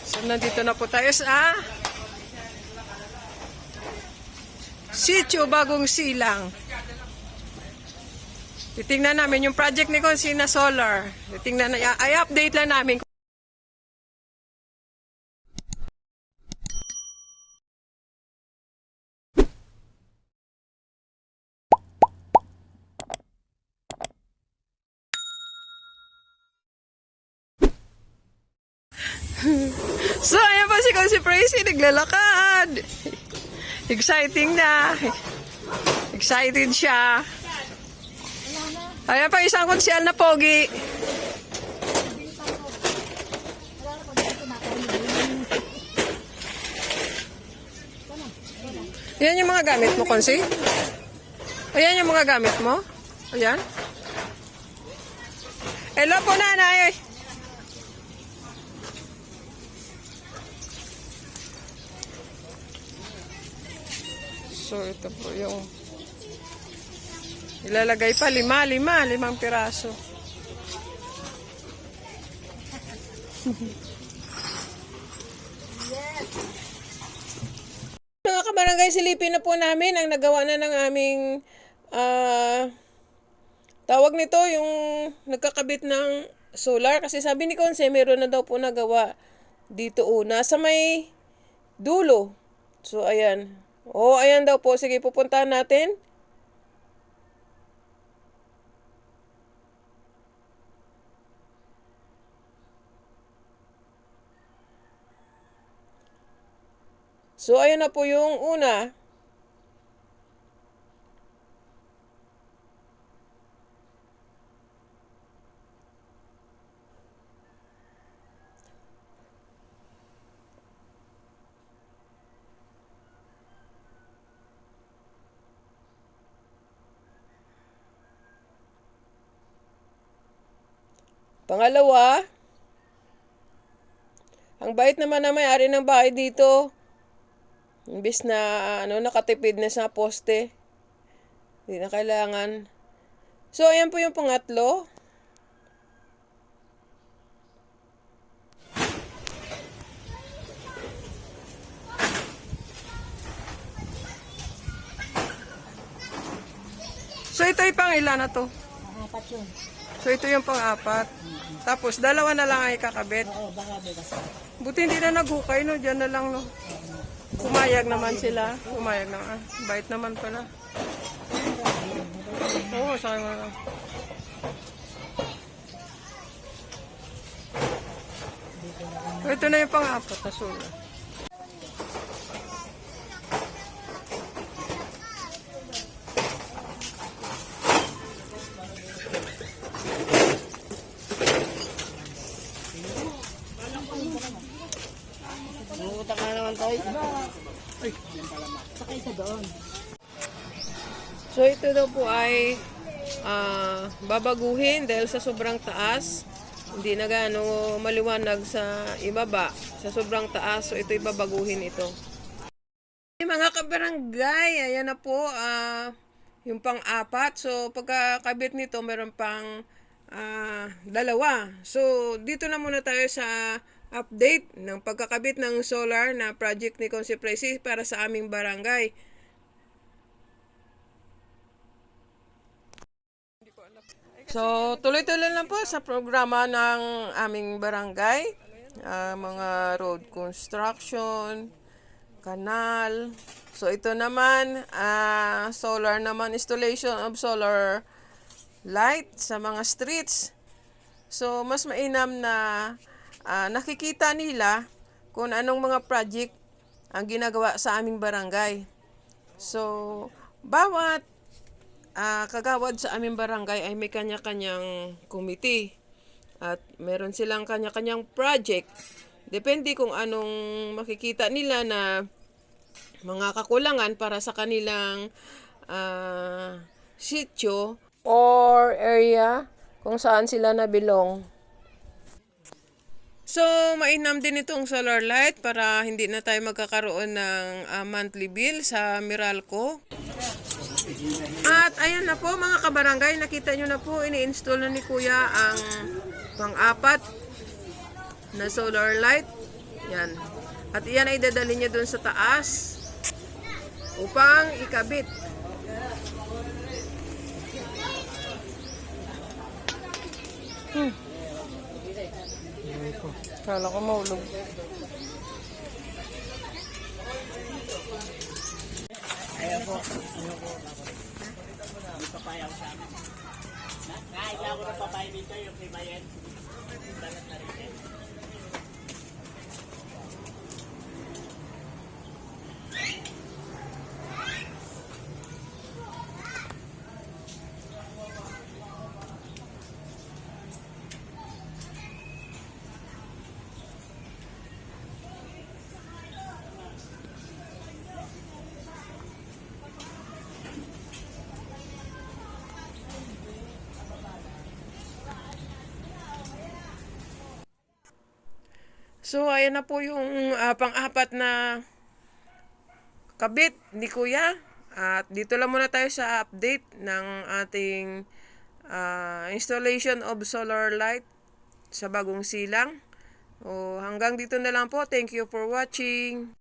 So, nandito na po tayo sa Sitio Bagong Silang. Titingnan namin yung project ni Consina Solar. Titingnan na, i-update lang namin. So, ayan pa si Pracy, naglalakad. Exciting na. Excited siya. Ayan pa isang konsyal na pogi. Ayan yung mga gamit mo, Konsi. Ayan yung mga gamit mo. Ayan. Hello po, nanay. So, ito po yung ilalagay pa, limang piraso. Mga kabarangay, silipin na po namin ang nagawa na ng aming tawag nito, yung nagkakabit ng solar. Kasi sabi ni Conce, meron na daw po nagawa dito una sa may dulo. So, ayan. Ayan daw po. Sige, pupuntahan natin. So, ayan na po yung una. Pangalawa, ang bait naman na may-ari ng bahay dito. Imbis na nakatipid na sa poste. Hindi na kailangan. So, ayan po yung pangatlo. So, ito yung pang ilan na to? Apat yun. So, ito yung pang-apat. Tapos, dalawa na lang ay kakabit. Oo, baka bukas. Buti hindi na naghukay, no? Diyan na lang, no? Pumayag naman sila. Pumayag naman. Bait naman pala. Oo, sabi mo lang. Ito na yung pang-apat na sula. Umuutak na naman tayo. Ay, saka isa doon. So, ito daw po ay babaguhin dahil sa sobrang taas. Hindi na gaano maliwanag sa ibaba. Sa sobrang taas, so ito babaguhin ito. Mga kabarangay, ayan na po yung pang-apat. So, pagkakabit nito, meron pang dalawa. So, dito na muna tayo sa update ng pagkakabit ng solar na project ni Conce Pracy para sa aming barangay. So, tuloy-tuloy lang po sa programa ng aming barangay. Mga road construction, kanal. So, ito naman, solar naman, installation of solar light sa mga streets. So, mas mainam na nakikita nila kung anong mga project ang ginagawa sa aming barangay. So, bawat kagawad sa aming barangay ay may kanya-kanyang committee. At meron silang kanya-kanyang project. Depende kung anong makikita nila na mga kakulangan para sa kanilang sitio or area kung saan sila nabilong. So, mainam din itong solar light para hindi na tayo magkakaroon ng monthly bill sa Meralco. At ayan na po mga kabarangay, nakita nyo na po, ini-install na ni Kuya ang pang-apat na solar light. Yan. At iyan ay dadalhin niya doon sa taas upang ikabit. Kala ko maulog. Ayan po. May papaya ko sa amin. Nakahila ko ng papaya dito, yung primayen. Balat na rin. So, ayan na po yung pang-apat na kabit ni Kuya. At dito lang muna tayo sa update ng ating installation of solar light sa bagong silang. O, hanggang dito na lang po. Thank you for watching.